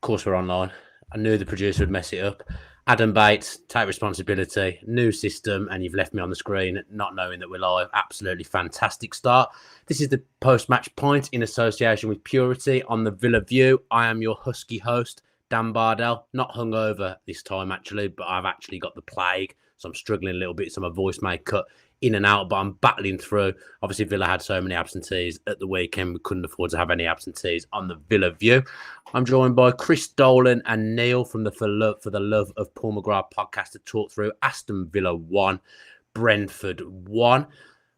course, we're online. I knew the producer would mess it up. Adam Bates, take responsibility. New system, and you've left me on the screen not knowing that we're live. Absolutely fantastic start. This is the post-match point in association with Purity on the Villa View. I am your husky host, Dan Bardell. Not hungover this time, actually, but I've actually got the plague, so I'm struggling a little bit, so my voice may cut in and out, but I'm battling through. Obviously, Villa had so many absentees at the weekend. We couldn't afford to have any absentees on the Villa View. I'm joined by Chris Dolan and Neil from the For the Love of Paul McGrath podcast to talk through Aston Villa 1, Brentford 1. I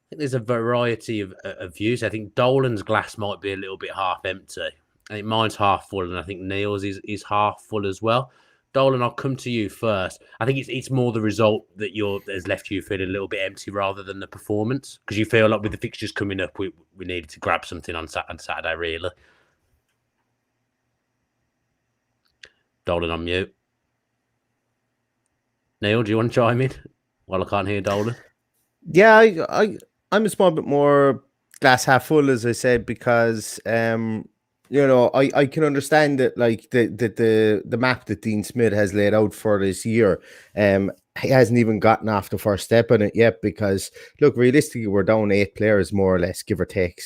think there's a variety of views. I think Dolan's glass might be a little bit half empty. I think mine's half full, and I think Neil's is half full as well. Dolan, I'll come to you first. I think it's more the result that has left you feeling a little bit empty rather than the performance, because you feel like with the fixtures coming up, we needed to grab something on Saturday, really. Dolan on mute. Neil, do you want to chime in? Well, I can't hear Dolan. Yeah, I'm a small bit more glass half full, as I said, because I can understand that, like the map that Dean Smith has laid out for this year, he hasn't even gotten off the first step on it yet, because look, realistically, we're down 8 players more or less, give or take,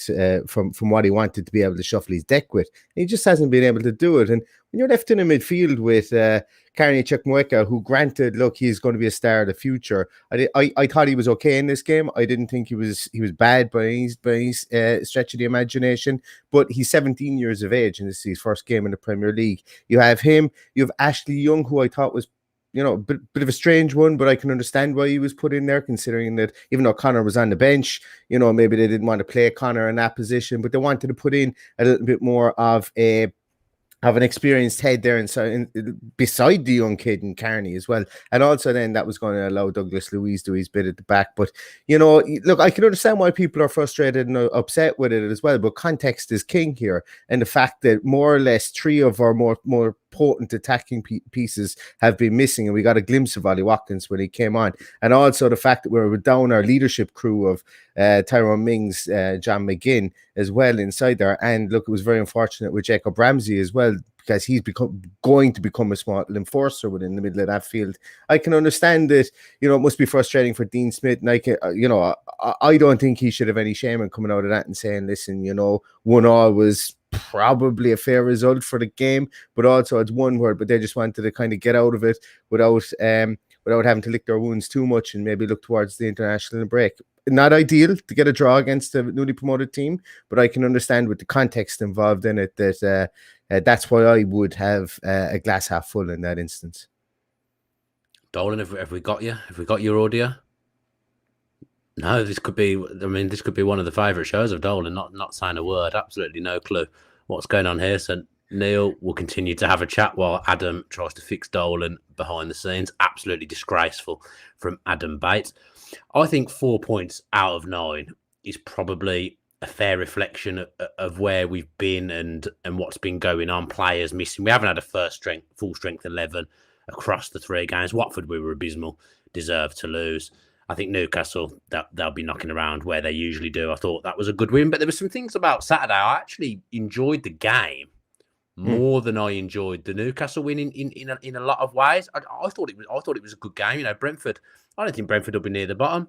from what he wanted to be able to shuffle his deck with. He just hasn't been able to do it. And when you're left in a midfield with Carney Chukwuemeka, who, granted, look, he's going to be a star of the future. I thought he was okay in this game. I didn't think he was bad by any stretch of the imagination. But he's 17 years of age, and this is his first game in the Premier League. You have him. You have Ashley Young, who I thought was, a bit of a strange one, but I can understand why he was put in there, considering that even though Connor was on the bench, maybe they didn't want to play Connor in that position, but they wanted to put in a little bit more of an experienced head there inside, beside the young kid in Carney as well. And also then that was going to allow Douglas Luiz to do his bit at the back. But, look, I can understand why people are frustrated and upset with it as well, but context is king here. And the fact that more or less 3 of our more potent attacking pieces have been missing, and we got a glimpse of Ollie Watkins when he came on. And also the fact that we were down our leadership crew of Tyrone Mings, John McGinn as well inside there. And look, it was very unfortunate with Jacob Ramsey as well, because he's going to become a small enforcer within the middle of that field. I can understand that, it must be frustrating for Dean Smith, and I don't think he should have any shame in coming out of that and saying, listen, 1-1 was probably a fair result for the game, but also it's one word, but they just wanted to kind of get out of it without having to lick their wounds too much and maybe look towards the international break. Not ideal to get a draw against a newly promoted team, but I can understand with the context involved in it that that's why I would have a glass half full in that instance. Dolan, have we got you? Have we got your audio? No, this could be one of the favourite shows of Dolan, not saying a word, absolutely no clue what's going on here. So Neil will continue to have a chat while Adam tries to fix Dolan behind the scenes. Absolutely disgraceful from Adam Bates. I think 4 points out of 9 is probably a fair reflection of where we've been and what's been going on. Players missing. We haven't had a full strength 11 across the 3 games. Watford, we were abysmal, deserved to lose. I think Newcastle, they'll be knocking around where they usually do. I thought that was a good win, but there were some things about Saturday. I actually enjoyed the game more than I enjoyed the Newcastle win in a lot of ways. I thought it was a good game. Brentford. I don't think Brentford will be near the bottom.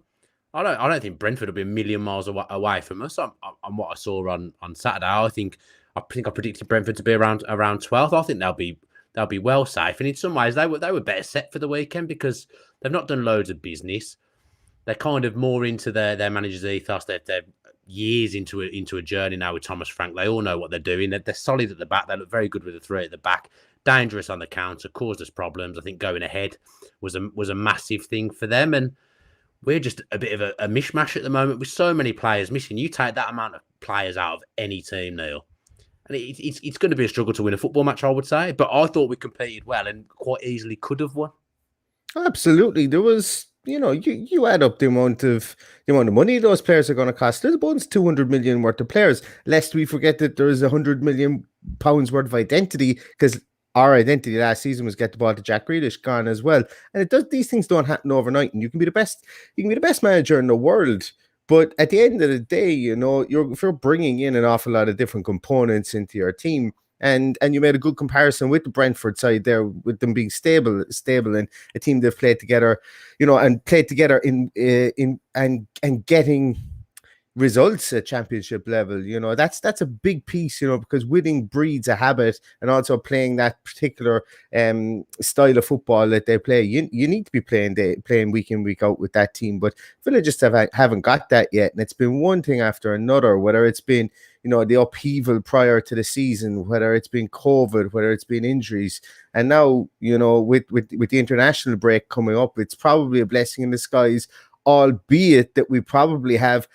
I don't think Brentford will be a million miles away from us on what I saw on Saturday. I think I predicted Brentford to be around 12th. I think they'll be well safe. And in some ways, they were better set for the weekend because they've not done loads of business. They're kind of more into their manager's ethos. They're years into a journey now with Thomas Frank. They all know what they're doing. They're solid at the back. They look very good with the 3 at the back. Dangerous on the counter, caused us problems. I think going ahead was a massive thing for them. And we're just a bit of a mishmash at the moment with so many players missing. You take that amount of players out of any team, Neil, and it's going to be a struggle to win a football match, I would say. But I thought we competed well and quite easily could have won. Absolutely. There was, you add up the amount of money those players are going to cost. There's about 200 million worth of players, lest we forget that there is 100 million pounds worth of identity, because our identity last season was get the ball to Jack Grealish, gone as well. And these things don't happen overnight, and you can be the best manager in the world, but at the end of the day, if you're bringing in an awful lot of different components into your team, And you made a good comparison with the Brentford side there, with them being stable, and a team they've played together, and played together and getting results at championship level. That's a big piece, because winning breeds a habit, and also playing that particular style of football that they play. You need to be playing week in, week out with that team, but Villa just haven't got that yet. And it's been one thing after another, whether it's been the upheaval prior to the season, whether it's been COVID, whether it's been injuries, and now with the international break coming up, it's probably a blessing in disguise, albeit that we probably have,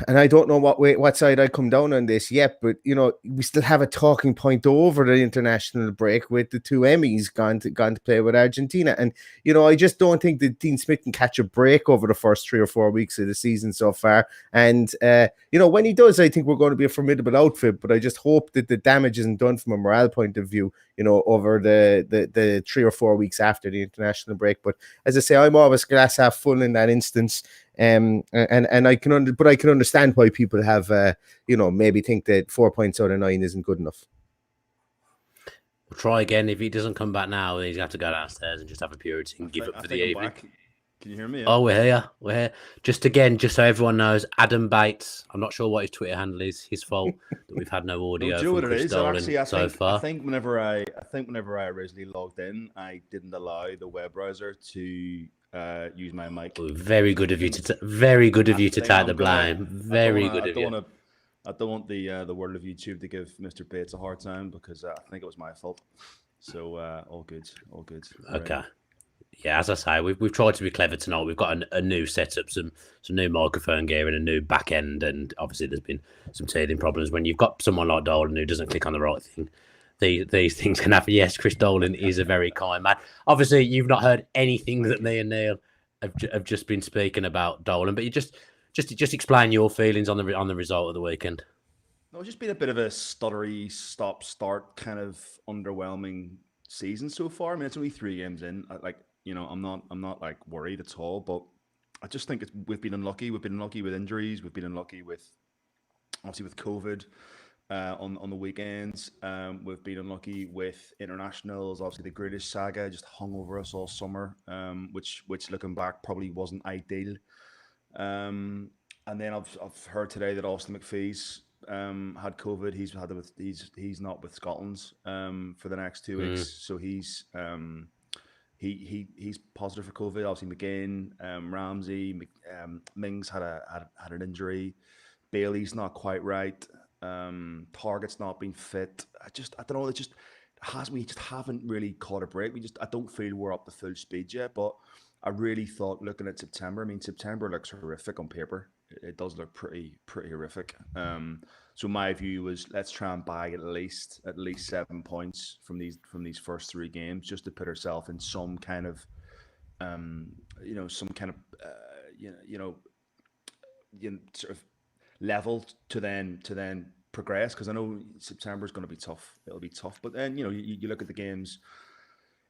and I don't know what side I come down on this yet, but we still have a talking point over the international break with the two Emmys gone to play with Argentina. And I just don't think that Dean Smith can catch a break over the first 3 or 4 weeks of the season so far. And when he does, I think we're going to be a formidable outfit, but I just hope that the damage isn't done from a morale point of view, over the 3 or 4 weeks after the international break. But as I say, I'm always glass half full in that instance. And I can understand why people have maybe think that 4 points out of 9 isn't good enough. We'll try again. If he doesn't come back now, then he's going to have to go downstairs and just have a purity and give up for the evening. Can you hear me? Yeah? Oh, we're here. Just so everyone knows, Adam Bates. I'm not sure what his Twitter handle is. His fault that we've had no audio from Chris Dolan so far. I think whenever I originally logged in, I didn't allow the web browser to use my mic. Very good of you to take the blame. I don't want the world of YouTube to give Mr. Bates a hard time, because I think it was my fault. So all good. Okay. Right. Yeah, as I say, we've tried to be clever tonight. We've got a new setup, some new microphone gear, and a new back end. And obviously, there's been some teething problems when you've got someone like Dolan who doesn't click on the right thing. These things can happen. Yes, Chris Dolan is a very kind man. Obviously, you've not heard anything that me and Neil have just been speaking about Dolan, but you just explain your feelings on the result of the weekend. No, it's just been a bit of a stuttery, stop-start kind of underwhelming season so far. I mean, it's only 3 games in. I'm not like worried at all, but I just think we've been unlucky. We've been unlucky with injuries. We've been unlucky with COVID on the weekends. We've been unlucky with internationals. Obviously, the greatest saga just hung over us all summer, which looking back probably wasn't ideal. And then I've heard today that Austin McPhee's had COVID. He's not with Scotland's for the next 2 weeks, so he's positive for COVID. Obviously, McGinn, Ramsey, Mings had an injury. Bailey's not quite right. Targett's not been fit. I don't know. We just haven't really caught a break. I don't feel we're up to full speed yet. But I really thought, looking at September, I mean, September looks horrific on paper. It does look pretty horrific. So my view was, let's try and bag at least 7 points from these first 3 games, just to put ourselves in some kind of sort of level to then progress, because I know September is going to be tough. It'll be tough, but then you look at the games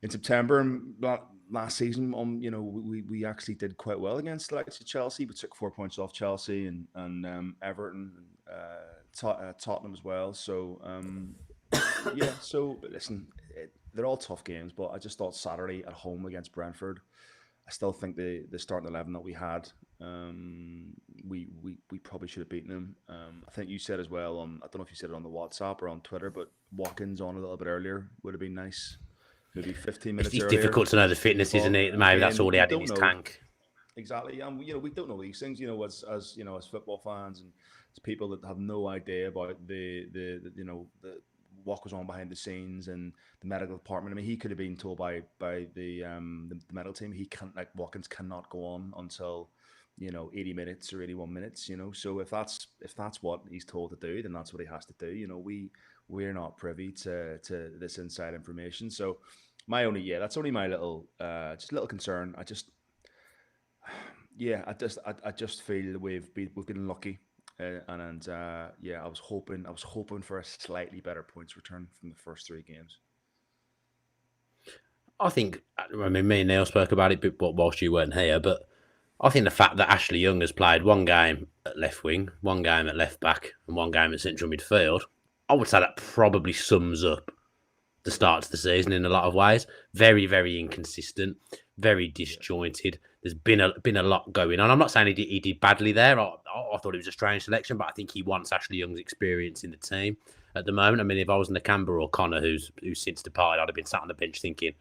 in September, and last season, we actually did quite well against the likes of Chelsea. We took 4 points off Chelsea and Everton, Tottenham as well. So yeah. So listen, they're all tough games, but I just thought Saturday at home against Brentford, I still think the starting 11 that we had, we probably should have beaten them. I think you said as well I don't know if you said it on the WhatsApp or on Twitter, but Watkins on a little bit earlier would have been nice. Maybe 15 minutes it's earlier. Difficult to know the fitness, isn't it? Maybe that's all he had in his tank. Exactly, and we don't know these things. As football fans and as people that have no idea about the what goes on behind the scenes and the medical department. I mean, he could have been told by the medical team he can't, like, Watkins cannot go on until 80 minutes or 81 minutes. So if that's what he's told to do, then that's what he has to do. We're not privy to this inside information. So that's only my little concern. I just feel we've been lucky, and I was hoping for a slightly better points return from the first 3 games. I think, me and Neil spoke about it, but whilst you weren't here, but I think the fact that Ashley Young has played 1 game at left wing, 1 game at left back, and 1 game at central midfield, I would say that probably sums up the start to the season in a lot of ways. Very, very inconsistent, very disjointed. There's been a lot going on. I'm not saying he did badly there. I thought it was a strange selection, but I think he wants Ashley Young's experience in the team at the moment. I mean, if I was Nakamba or Connor, who's since departed, I'd have been sat on the bench thinking,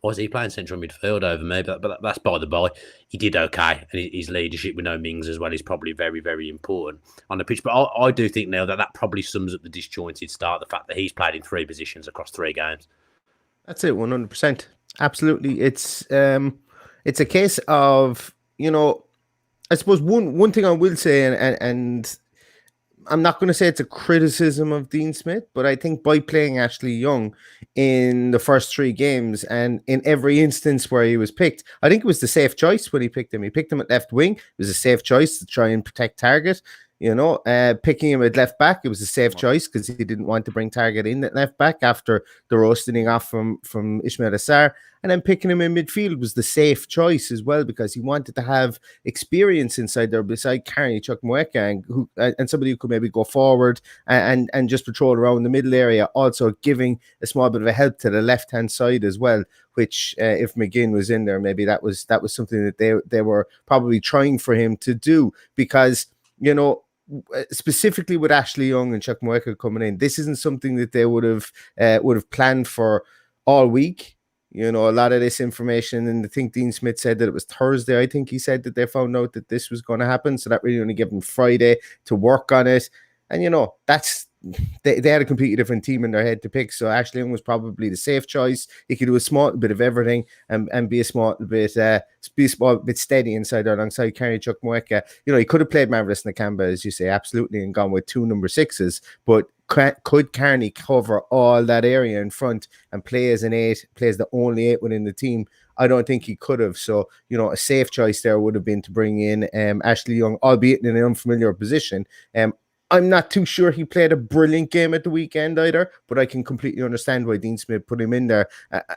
why is he playing central midfield over me? But that's by the by. He did okay, and his leadership with no Mings as well is probably very, very important on the pitch. But I do think, Neil, that probably sums up the disjointed start, the fact that he's played in 3 positions across 3 games. That's it, 100%. Absolutely. It's a case of, I suppose one thing I will say, and I'm not going to say it's a criticism of Dean Smith, but I think by playing Ashley Young in the first 3 games and in every instance where he was picked, I think it was the safe choice when he picked him. He picked him at left wing. It was a safe choice to try and protect Targett. Picking him at left back, it was a safe choice because he didn't want to bring Targett in at left back after the roasting off from Ismail Assar. And then picking him in midfield was the safe choice as well because he wanted to have experience inside there beside Carney Chukwuemeka and somebody who could maybe go forward and just patrol around the middle area, also giving a small bit of a help to the left-hand side as well, which if McGinn was in there, maybe that was something that they were probably trying for him to do because, specifically with Ashley Young and Chukwuemeka coming in, this isn't something that they would have planned for all week. A lot of this information, and I think Dean Smith said that it was Thursday. I think he said that they found out that this was going to happen, so that really only gave them Friday to work on it. And that's they had a completely different team in their head to pick. So Ashley Young was probably the safe choice. He could do a small bit of everything and be a small bit steady inside there alongside Carney Chukwuemeka. He could have played Marvelous Nakamba, as you say, absolutely, and gone with 2 number 6s, but could Carney cover all that area in front and play as an 8, plays the only 8 within the team? I don't think he could have. So, a safe choice there would have been to bring in Ashley Young, albeit in an unfamiliar position. I'm not too sure he played a brilliant game at the weekend either, but I can completely understand why Dean Smith put him in there.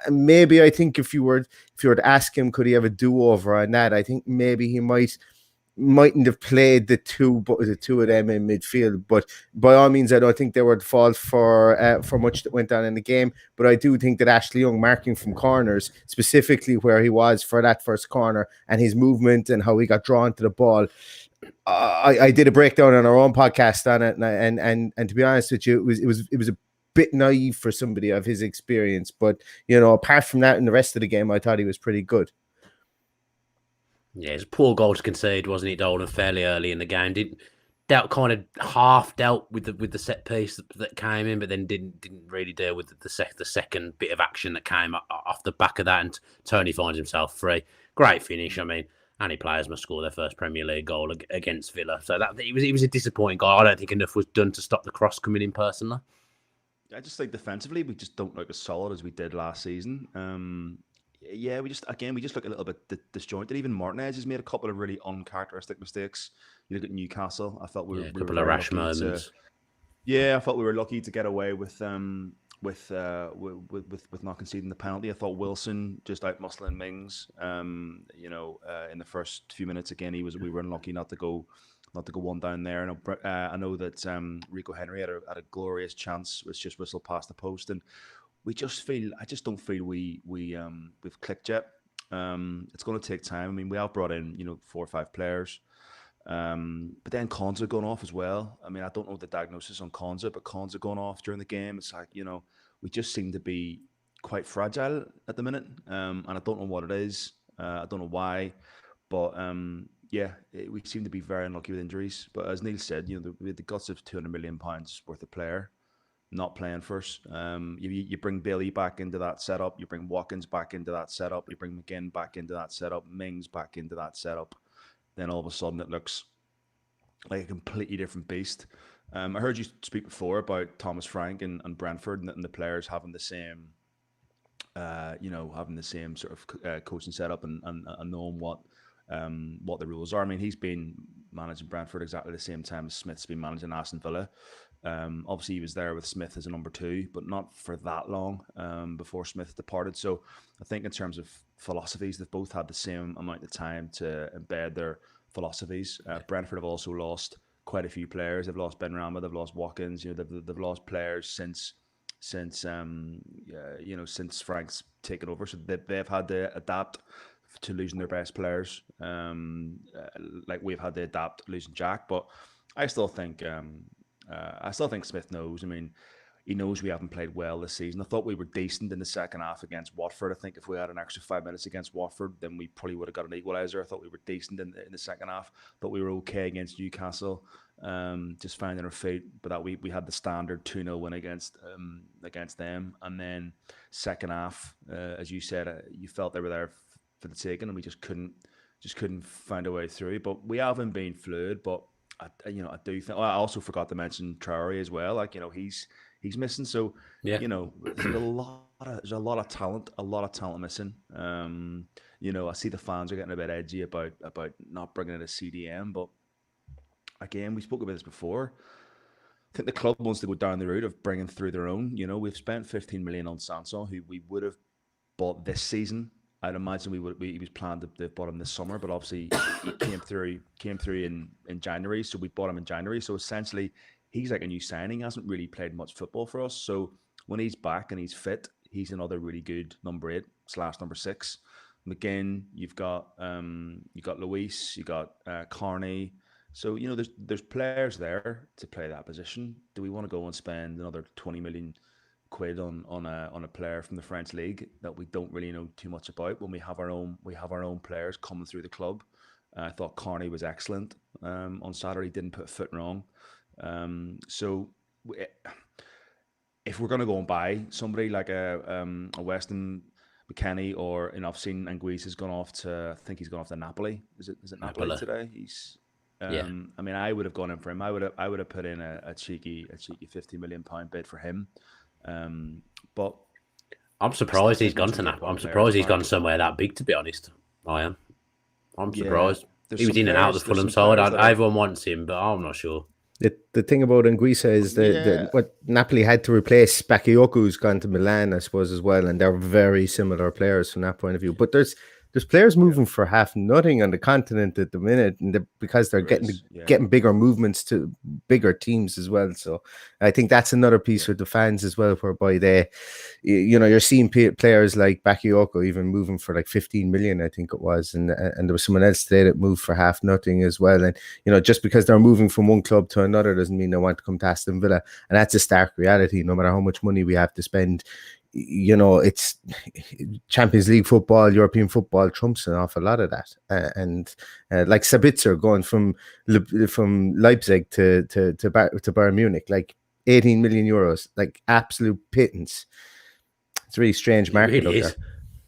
Maybe I think if you were to ask him, could he have a do-over on that? I think maybe he mightn't have played the two of them in midfield, but by all means, I don't think they were at fault for much that went on in the game. But I do think that Ashley Young marking from corners, specifically where he was for that first corner, and his movement and how he got drawn to the ball. I did a breakdown on our own podcast on it, and to be honest with you, it was a bit naive for somebody of his experience. But apart from that, in the rest of the game, I thought he was pretty good. Yeah, it's a poor goal to concede, wasn't it, Dolan, fairly early in the game. Kind of half dealt with the set piece that came in, but then didn't really deal with the second bit of action that came off the back of that, and Tony finds himself free. Great finish. I mean, any players must score their first Premier League goal against Villa. So that it was a disappointing goal. I don't think enough was done to stop the cross coming in personally. I just think defensively, we just don't look as solid as we did last season. We just look a little bit disjointed. Even Martinez has made a couple of really uncharacteristic mistakes. You look at Newcastle. I thought we were a couple of rash moments. I thought we were lucky to get away with not conceding the penalty. I thought Wilson just out muscling Mings. In the first few minutes again, we were unlucky not to go one down there. I know that Rico Henry had a glorious chance, which just whistled past the post, and I just don't feel we've clicked yet. It's going to take time. I mean, we have brought in 4 or 5 players, but then Konza going off as well. I mean, I don't know the diagnosis on Konza, but Konza going off during the game, it's like we just seem to be quite fragile at the minute, and I don't know what it is. I don't know why, but we seem to be very unlucky with injuries. But as Neil said, we had the guts of £200 million worth of player not playing first. You bring Bailey back into that setup. You bring Watkins back into that setup. You bring McGinn back into that setup. Mings back into that setup. Then all of a sudden it looks like a completely different beast. I heard you speak before about Thomas Frank and Brentford and the players having the same, having the same sort of coaching setup and knowing what the rules are. I mean, he's been managing Brentford exactly the same time as Smith's been managing Aston Villa. Obviously, he was there with Smith as a number 2, but not for that long before Smith departed. So I think in terms of philosophies, they've both had the same amount of time to embed their philosophies. Brentford have also lost quite a few players. They've lost Ben Rama, they've lost Watkins. They've lost players since since Frank's taken over. So they've had to adapt to losing their best players. Like we've had to adapt losing Jack, but I still think Smith knows. I mean, he knows we haven't played well this season. I thought we were decent in the second half against Watford. I think if we had an extra 5 minutes against Watford, then we probably would have got an equaliser. I thought we were decent in the second half. Thought we were okay against Newcastle, just finding our feet. But that we had the standard 2-0 win against them. And then second half, as you said, you felt they were there for the taking, and we just couldn't find a way through. But we haven't been fluid. But I do think. I also forgot to mention Traore as well. Like he's missing. So yeah, there's a lot of talent missing. I see the fans are getting a bit edgy about not bringing in a CDM, but again, we spoke about this before. I think the club wants to go down the route of bringing through their own. We've spent 15 million on Sanson, who we would have bought this season. I'd imagine he was planned to have bought him this summer, but obviously he came through in January, so we bought him in January. So essentially, he's like a new signing. He hasn't really played much football for us. So when he's back and he's fit, he's another really good number 8/number 6. McGinn, you've got Luis, you got Carney. So there's players there to play that position. Do we want to go and spend another 20 million quid on a player from the French league that we don't really know too much about when we have our own players coming through the club? I thought Carney was excellent on Saturday. Didn't put a foot wrong. So if we're going to go and buy somebody like a Weston McKennie, or I've seen Anguissa has gone off to, I think he's gone off to Napoli. Is it Napoli today? He's yeah. I mean, I would have gone in for him. I would have put in a cheeky £50 million bid for him. But I'm surprised he's gone to Napoli. I'm surprised he's gone somewhere that big, to be honest. I am. I'm surprised. He was in and out of the Fulham side. Everyone wants him, but I'm not sure. The thing about Anguissa is that what Napoli had to replace Bakayoko's gone to Milan, I suppose, as well, and they're very similar players from that point of view. But there's players moving for half nothing on the continent at the minute, and because they're getting bigger movements to bigger teams as well. So I think that's another piece with the fans as well, whereby you're seeing players like Bakayoko even moving for like 15 million, I think it was, and there was someone else today that moved for half nothing as well. And just because they're moving from one club to another doesn't mean they want to come to Aston Villa, and that's a stark reality. No matter how much money we have to spend, it's Champions League football, European football trumps an awful lot of that. And like Sabitzer going from Leipzig to Bayern Munich, like 18 million euros, like absolute pittance. It's a really strange market out there.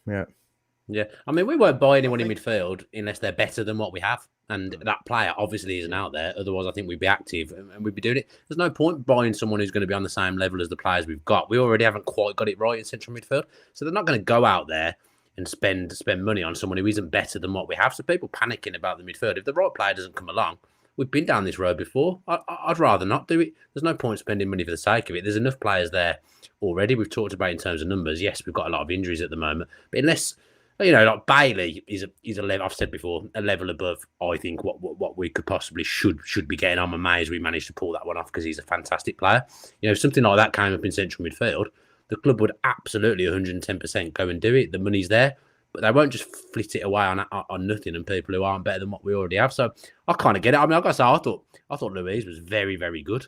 Yeah. Yeah. I mean, we won't buy anyone in midfield unless they're better than what we have. And that player obviously isn't out there. Otherwise, I think we'd be active and we'd be doing it. There's no point buying someone who's going to be on the same level as the players we've got. We already haven't quite got it right in central midfield. So they're not going to go out there and spend money on someone who isn't better than what we have. So people panicking about the midfield. If the right player doesn't come along, we've been down this road before. I'd rather not do it. There's no point spending money for the sake of it. There's enough players there already. We've talked about in terms of numbers. Yes, we've got a lot of injuries at the moment. But unless... like Bailey is a level. I've said before, a level above. I think what we could possibly should be getting on. Amazed we managed to pull that one off because he's a fantastic player. If something like that came up in central midfield, the club would absolutely 110% go and do it. The money's there, but they won't just flit it away on nothing and people who aren't better than what we already have. So I kind of get it. I mean, I got to say, I thought Luis was very, very good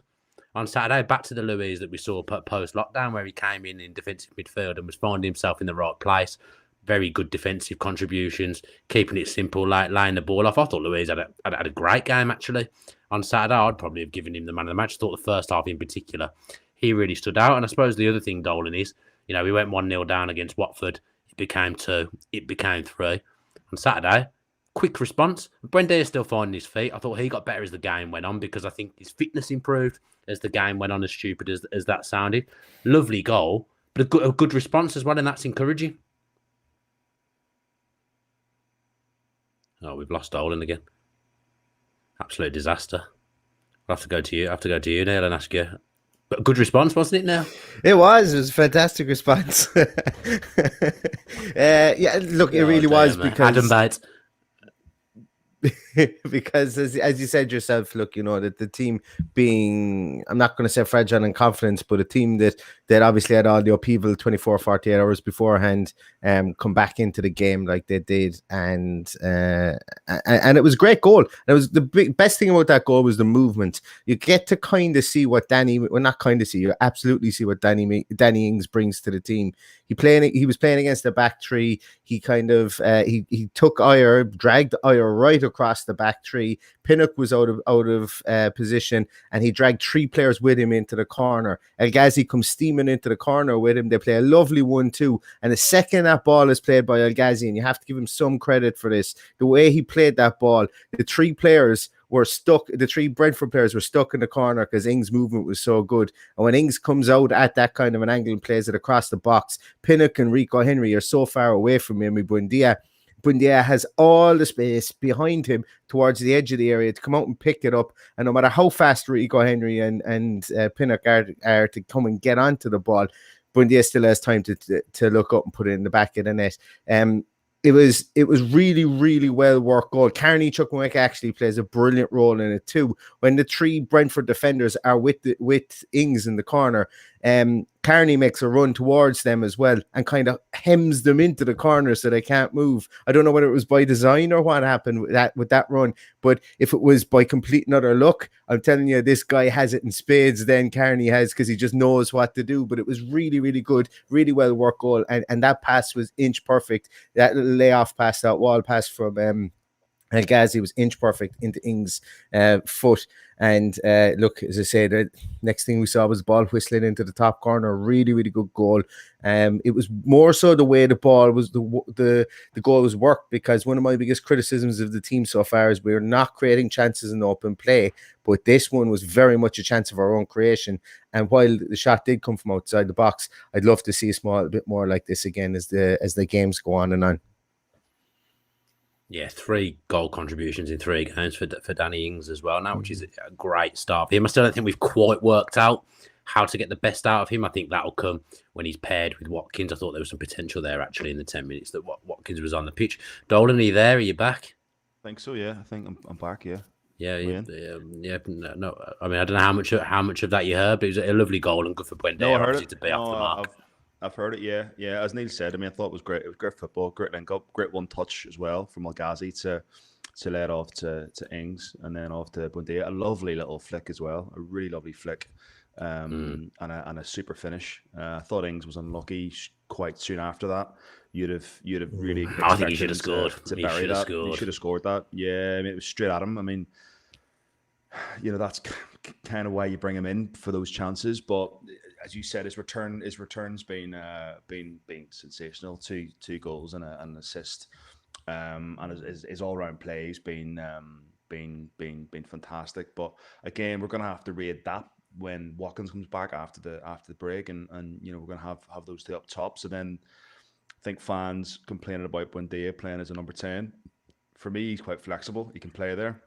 on Saturday. Back to the Luis that we saw post lockdown, where he came in defensive midfield and was finding himself in the right place. Very good defensive contributions, keeping it simple, laying the ball off. I thought Luis had a great game, actually. On Saturday, I'd probably have given him the man of the match. I thought the first half in particular, he really stood out. And I suppose the other thing, Dolan, is, we went 1-0 down against Watford. It became 2. It became 3. On Saturday, quick response. Buendia is still finding his feet. I thought he got better as the game went on because I think his fitness improved as the game went on, as stupid as that sounded. Lovely goal, but a good response as well, and that's encouraging. Oh, we've lost Dolan again. Absolute disaster. I'll have to go to you, Neil, and ask you. But a good response, wasn't it, Neil? It was a fantastic response. Yeah, look, it really was, because Adam Bates. because as you said yourself, look, that the team being, I'm not going to say fragile in confidence, but a team that obviously had all the upheaval 24, 48 hours beforehand, come back into the game like they did, and it was a great goal. And it was the best thing about that goal was the movement. You get to kind of see what not kind of see, you absolutely see what Danny Ings brings to the team. He was playing against the back three. He kind of he took dragged Ayer right across the back three. Pinnock was out of position, and he dragged three players with him into the corner. El Ghazi comes steaming into the corner with him. They play a lovely 1-2, and the second that ball is played by El Ghazi, and you have to give him some credit for this, the way he played that ball, the three Brentford players were stuck in the corner because Ings' movement was so good. And when Ings comes out at that kind of an angle and plays it across the box, Pinnock and Rico Henry are so far away from him. Buendia has all the space behind him towards the edge of the area to come out and pick it up. And no matter how fast Rico Henry and Pinnock are to come and get onto the ball, Buendia still has time to look up and put it in the back of the net. It was really, really well worked goal. Carney Chukwuemeka actually plays a brilliant role in it too. When the three Brentford defenders are with Ings in the corner, Carney makes a run towards them as well and kind of hems them into the corner so they can't move. I don't know whether it was by design or what happened with that run, but if it was by complete and utter luck, I'm telling you, this guy has it in spades. Then Carney has, because he just knows what to do. But it was really, really good, really well worked goal, and that pass was inch perfect. That layoff pass, that wall pass from El Ghazi was inch perfect into Ings' foot. And look, as I said, the next thing we saw was the ball whistling into the top corner. Really, really good goal. It was more so the way the ball was, the goal was worked, because one of my biggest criticisms of the team so far is we're not creating chances in open play. But this one was very much a chance of our own creation. And while the shot did come from outside the box, I'd love to see a bit more like this again as the games go on and on. Yeah, 3 goal contributions in 3 games for Danny Ings as well now, which is a great start for him. I still don't think we've quite worked out how to get the best out of him. I think that'll come when he's paired with Watkins. I thought there was some potential there actually in the 10 minutes that Watkins was on the pitch. Dolan, are you there? Are you back? I think so, yeah. I think I'm back, yeah. Yeah. No, I mean, I don't know how much of that you heard, but it was a lovely goal and good for Buendia. No, I heard it. To be off the mark. I've heard it, yeah. As Neil said, I mean, I thought it was great. It was great football, great link up, great one touch as well from El Ghazi to let off to Ings and then off to Buendia. A lovely little flick as well, a really lovely flick, and a super finish. I thought Ings was unlucky quite soon after that. You'd have really. I think he should have scored. He should have scored that. Yeah, I mean, it was straight at him. I mean, that's kind of why you bring him in for those chances, but. As you said, his return's been sensational. Two goals and an assist, and his all round play has been fantastic. But again, we're going to have to readapt when Watkins comes back after the break, and we're going to have those 2 up top. So then, I think fans complaining about Buendia playing as a number 10. For me, he's quite flexible. He can play there.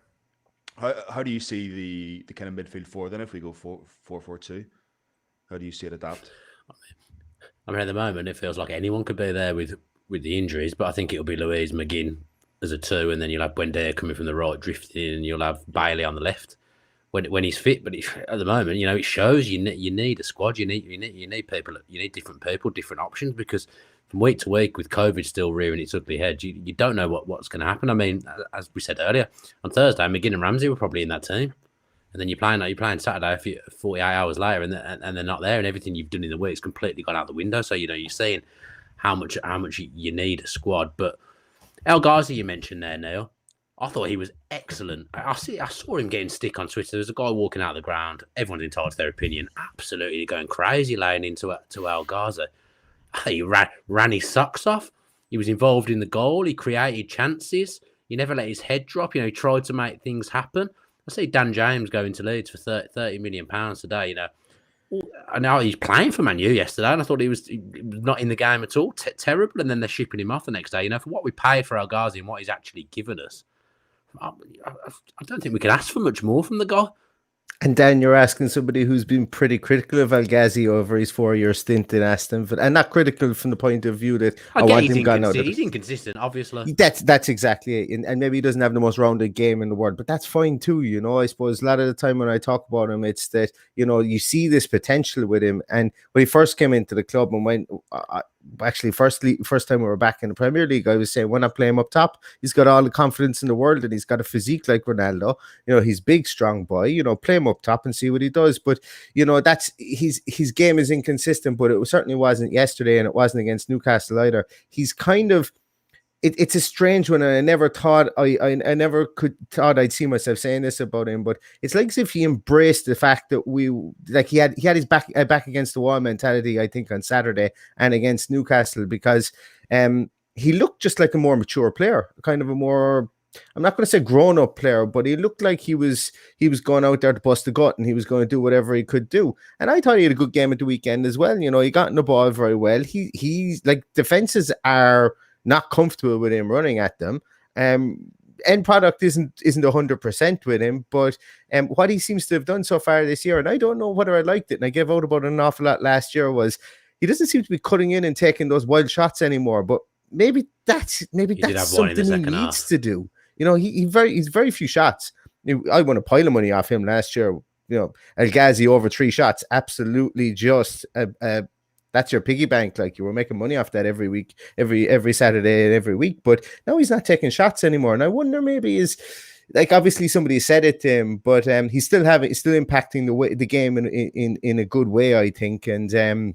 How do you see the kind of midfield 4 then if we go 4-4-2? How do you see it adapt? I mean, at the moment, it feels like anyone could be there with the injuries, but I think it'll be Louise McGinn as a 2, and then you'll have Buendia coming from the right, drifting in, and you'll have Bailey on the left when he's fit. But at the moment, it shows you need a squad. You need people. You need different people, different options, because from week to week, with COVID still rearing its ugly head, you don't know what's going to happen. I mean, as we said earlier, on Thursday, McGinn and Ramsey were probably in that team. And then you're playing Saturday 48 hours later, and they're not there, and everything you've done in the week's completely gone out the window. So you're seeing how much you need a squad. But El Ghazi, you mentioned there, Neil, I thought he was excellent. I saw him getting stick on Twitter. There was a guy walking out of the ground. Everyone's entitled to their opinion. Absolutely going crazy, laying into El Ghazi. He ran his socks off. He was involved in the goal. He created chances. He never let his head drop. He tried to make things happen. I see Dan James going to Leeds for £30 million today. I know he's playing for Man U yesterday, and I thought he was not in the game at all. Terrible, and then they're shipping him off the next day. For what we paid for El Ghazi and what he's actually given us, I don't think we can ask for much more from the guy. And Dan, you're asking somebody who's been pretty critical of El Ghazi over his 4-year stint in Aston, and not critical from the point of view that I I get want him gone out. he's inconsistent, obviously. That's exactly it. And maybe he doesn't have the most rounded game in the world, but that's fine too. I suppose a lot of the time when I talk about him, it's that, you see this potential with him. And when he first came into the club and actually first time we were back in the Premier League, I was saying, when I play him up top, he's got all the confidence in the world and he's got a physique like Ronaldo. He's big, strong boy, play him up top and see what he does. But, that's his game is inconsistent, but it certainly wasn't yesterday and it wasn't against Newcastle either. He's kind of, it's a strange one, and I never thought I never could thought I'd see myself saying this about him, but it's like as if he embraced the fact that he had his back against the wall mentality, I think, on Saturday and against Newcastle, because he looked just like a more mature player, kind of a more, I'm not going to say grown up player, but he looked like he was going out there to bust the gut and he was going to do whatever he could do. And I thought he had a good game at the weekend as well. He got in the ball very well. He's like, defenses are not comfortable with him running at them. End product isn't 100% with him, but what he seems to have done so far this year, and I don't know whether I liked it, and I gave out about it an awful lot last year, was he doesn't seem to be cutting in and taking those wild shots anymore. But maybe that's something he needs to do. He's very few shots. I won a pile of money off him last year. El Ghazi over 3 shots, absolutely just that's your piggy bank. Like, you were making money off that every week, every Saturday and every week. But now he's not taking shots anymore. And I wonder, maybe is, like, obviously somebody said it to him, but he's still impacting the game in a good way, I think. And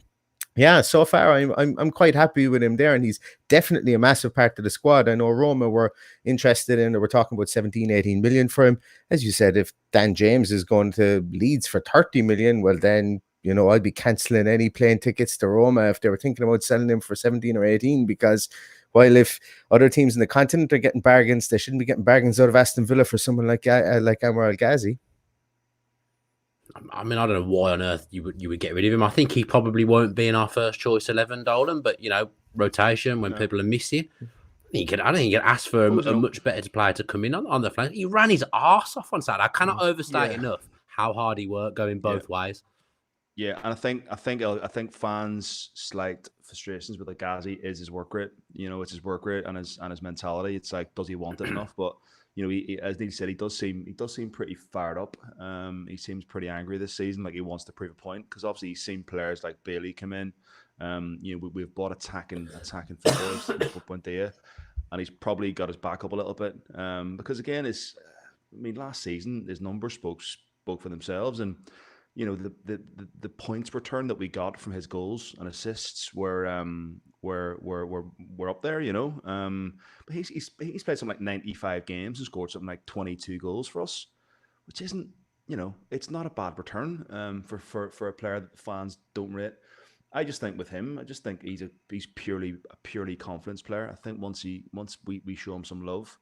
yeah, so far I'm quite happy with him there, and he's definitely a massive part of the squad. I know Roma were interested in, or we're talking about 17-18 million for him. As you said, if Dan James is going to Leeds for 30 million, well then, I'd be cancelling any plane tickets to Roma if they were thinking about selling him for 17 or 18, because while if other teams in the continent are getting bargains, they shouldn't be getting bargains out of Aston Villa for someone like Anwar El Ghazi. I mean, I don't know why on earth you would get rid of him. I think he probably won't be in our first choice 11, Dolan, but, rotation when people are missing. I don't think you can ask for a much better player to come in on the flank. He ran his arse off on Saturday. I cannot overstate enough how hard he worked going both ways. Yeah, and I think fans' slight frustrations with Ghazi is his work rate. It's his work rate and his mentality. It's like, does he want it enough? But he, as Neil said, he does seem pretty fired up. He seems pretty angry this season, like he wants to prove a point. Because obviously he's seen players like Bailey come in. We've bought attacking footballers with Buendia, and he's probably got his back up a little bit. Because again, last season his numbers spoke for themselves, and the points return that we got from his goals and assists were up there, but he's played something like 95 games and scored something like 22 goals for us, which isn't, it's not a bad return for a player that fans don't rate. I just think with him, he's purely confidence player. I think once we show him some love,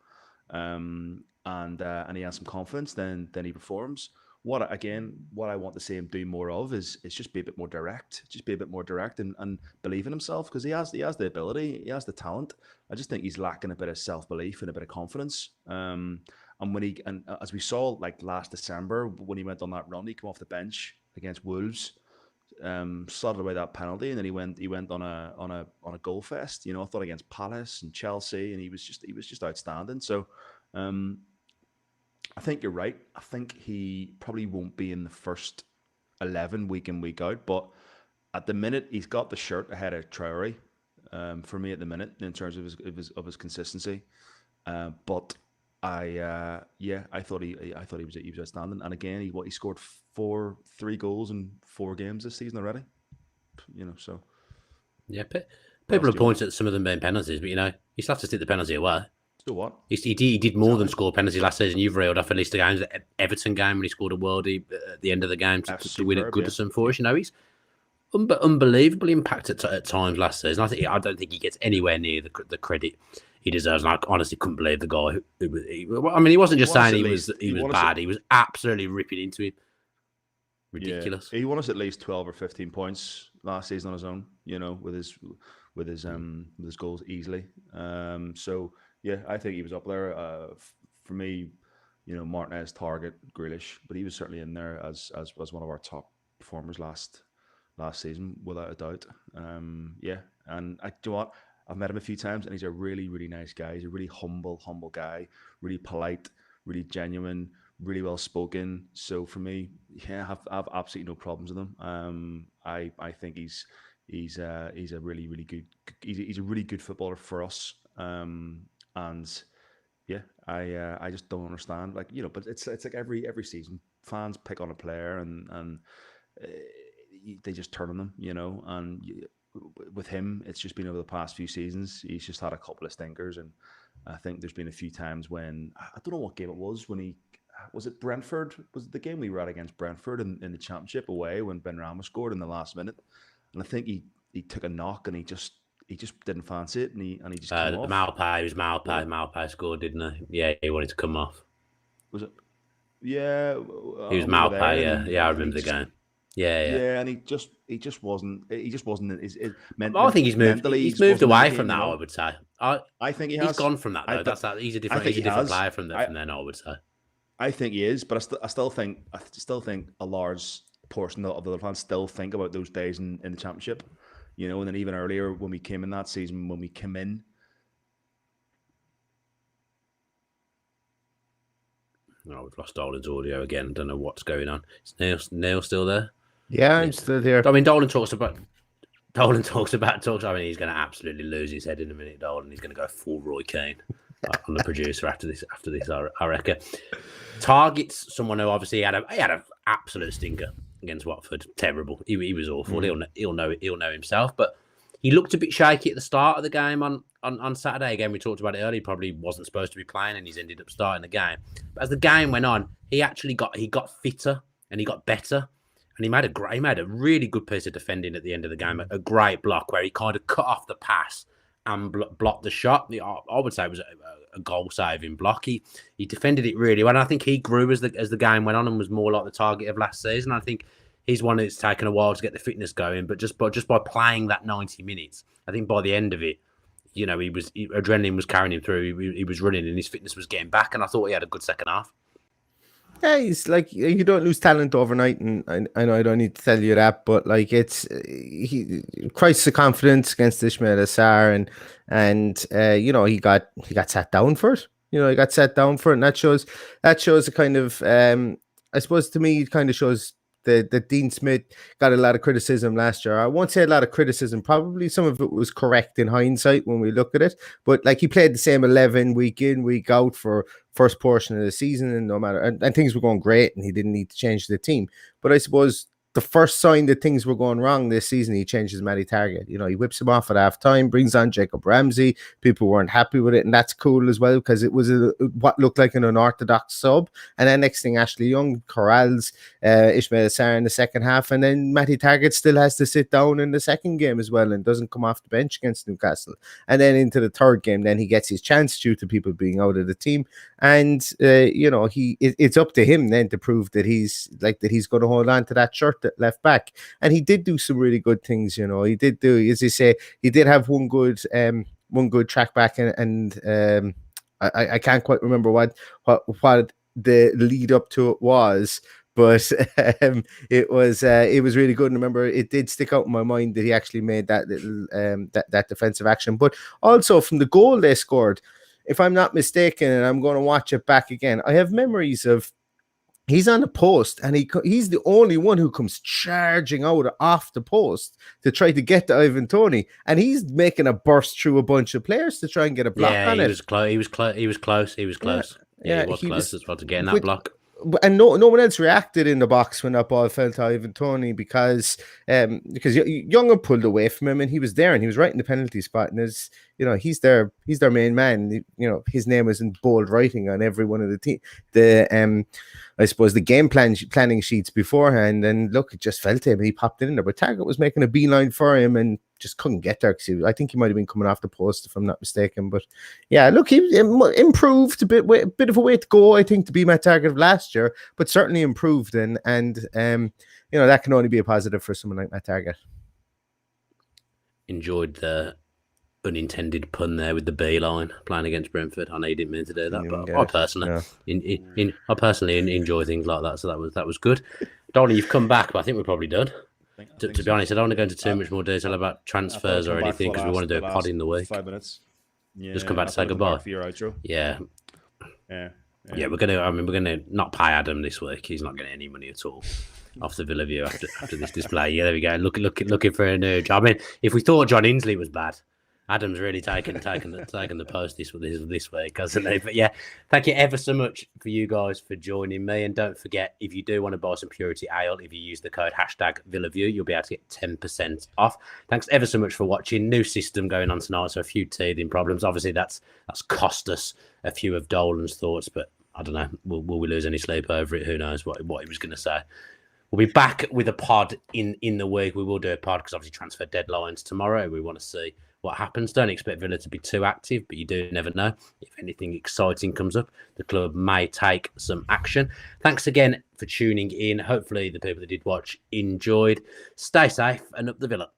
and he has some confidence, then he performs. What I want to see him do more of is just be a bit more direct, and believe in himself, because he has the ability, he has the talent. I just think he's lacking a bit of self-belief and a bit of confidence. And as we saw like last December when he went on that run, he came off the bench against Wolves, slotted away that penalty, and then he went on a goal fest. I thought against Palace and Chelsea, and he was just outstanding. So. I think you're right. I think he probably won't be in the first 11 week in, week out, but at the minute he's got the shirt ahead of Traore for me at the minute in terms of his consistency. But I thought he was outstanding. And again, he scored 3 goals in 4 games this season already. So yeah, people have pointed at some of them being penalties, but you still have to stick the penalty away. So what? He did more than score penalties last season. You've reeled off at least the games, the Everton game when he scored a worldie at the end of the game to win at Goodison for us. He's unbelievably impacted at times last season. I don't think he gets anywhere near the credit he deserves. And I honestly couldn't believe the guy. He wasn't just saying he was bad. He was absolutely ripping into him. Ridiculous. Yeah. He won us at least 12 or 15 points last season on his own. With his goals easily. So. Yeah, I think he was up there. For me, Martinez, Targett, Grealish, but he was certainly in there as one of our top performers last season, without a doubt. Yeah, and do you know what? I've met him a few times, and he's a really, really nice guy. He's a really humble guy, really polite, really genuine, really well spoken. So for me, yeah, I've absolutely no problems with him. I think he's a really, really good he's a really good footballer for us. And yeah, I just don't understand, like, but it's like every season fans pick on a player, and uh, they just turn on them, and with him, it's just been over the past few seasons. He's just had a couple of stinkers, and I think there's been a few times when I don't know what game it was, when was it Brentford? Was it the game we were at against Brentford in the Championship away, when Ben Rama scored in the last minute? And I think he took a knock, and he just didn't fancy it, and he just came off. Malpai, it was Malpai. Malpai scored, didn't he? Yeah, he wanted to come off. Was it? Yeah, he was Malpai. Yeah, I remember the game. Yeah, and he just wasn't. I think he's moved. He's moved away from that. I would say. I think he has. He's gone from that though. He's a different player from then. I would say. I think he is, but I still think a large portion of the other fans still think about those days in the Championship, and then even earlier when we came in that season, when we came in. Oh, we've lost Dolan's audio again. Don't know what's going on. Is Neil still there? Yeah, I'm still here. I mean, Dolan talks about. I mean, he's going to absolutely lose his head in a minute, Dolan. He's going to go full Roy Keane on the producer after this. I reckon. Targett's someone who obviously had an absolute stinker against Watford. Terrible. He was awful. He'll know himself. But he looked a bit shaky at the start of the game on Saturday. Again, we talked about it earlier. He probably wasn't supposed to be playing, and he's ended up starting the game. But as the game went on, he actually got fitter and he got better. And he made a really good piece of defending at the end of the game. A great block where he kind of cut off the pass and blocked the shot. I would say it was a goal-saving block. He defended it really well. And I think he grew as the game went on and was more like the Target of last season. I think he's one that's taken a while to get the fitness going. But just by playing that 90 minutes, I think by the end of it, adrenaline was carrying him through. He was running and his fitness was getting back. And I thought he had a good second half. Yeah, he's like, you don't lose talent overnight, and I know I don't need to tell you that, but like he crisis of confidence against Ismail Assar, and he got sat down for it. He got sat down for it, and that shows a kind of I suppose to me it kind of shows that Dean Smith got a lot of criticism last year. I won't say a lot of criticism. Probably some of it was correct in hindsight when we look at it. But like, he played the same 11 week in, week out for first portion of the season, and no matter and things were going great, and he didn't need to change the team. But I suppose the first sign that things were going wrong this season, he changes Matty Targett. He whips him off at half time, brings on Jacob Ramsey. People weren't happy with it, and that's cool as well, because it was what looked like an unorthodox sub. And then next thing, Ashley Young corrals Ismail Assar in the second half, and then Matty Targett still has to sit down in the second game as well and doesn't come off the bench against Newcastle. And then into the third game, then he gets his chance due to people being out of the team. And it's up to him then to prove that he's going to hold on to that shirt at left back. And he did do some really good things. He did do, as you say, he did have one good track back, and I can't quite remember what the lead up to it was. But it was really good. And remember, it did stick out in my mind that he actually made that little that defensive action. But also from the goal they scored, if I'm not mistaken, and I'm going to watch it back again, I have memories of he's on the post, and he's the only one who comes charging out off the post to try to get to Ivan Toney, and he's making a burst through a bunch of players to try and get a block on it. He was close. He was close. Yeah, he was close as well to getting that block. And no one else reacted in the box when that ball fell to Ivan Toney, because Young had pulled away from him, and he was there, and he was right in the penalty spot, and he's their main man. His name was in bold writing on every one of the I suppose the game planning sheets beforehand, and look, it just fell to him. He popped in there, but Targett was making a beeline for him and just couldn't get there, because I think he might have been coming off the post, if I'm not mistaken. But yeah, look, he improved a bit of a way to go, I think, to be my target of last year, but certainly improved, and that can only be a positive for someone like Matt Targett. Enjoyed the unintended pun there with the B line playing against Brentford. I know you didn't mean to do that, but I personally enjoy things like that. So that was good. Dolly, you've come back, but I think we're probably done. To be honest, I don't want to go into too much more detail about transfers or anything because we want to do a pod in the week. 5 minutes. Yeah, Just come back to say goodbye for your outro. Yeah. Yeah. Yeah, we're gonna not pay Adam this week. He's not getting any money at all off the Villa View after this display. Yeah, there we go. Looking for a new job. I mean, if we thought John Inslee was bad, Adam's really taken the post this week, hasn't he? But yeah, thank you ever so much for you guys for joining me. And don't forget, if you do want to buy some Purity Ale, if you use the code #VillaView, you'll be able to get 10% off. Thanks ever so much for watching. New system going on tonight, so a few teething problems. Obviously, that's cost us a few of Dolan's thoughts, but I don't know. Will we lose any sleep over it? Who knows what he was going to say. We'll be back with a pod in the week. We will do a pod because obviously transfer deadlines tomorrow. We want to see what happens. Don't expect Villa to be too active, but you do never know. If anything exciting comes up, the club may take some action. Thanks again for tuning in. Hopefully the people that did watch enjoyed. Stay safe and up the Villa.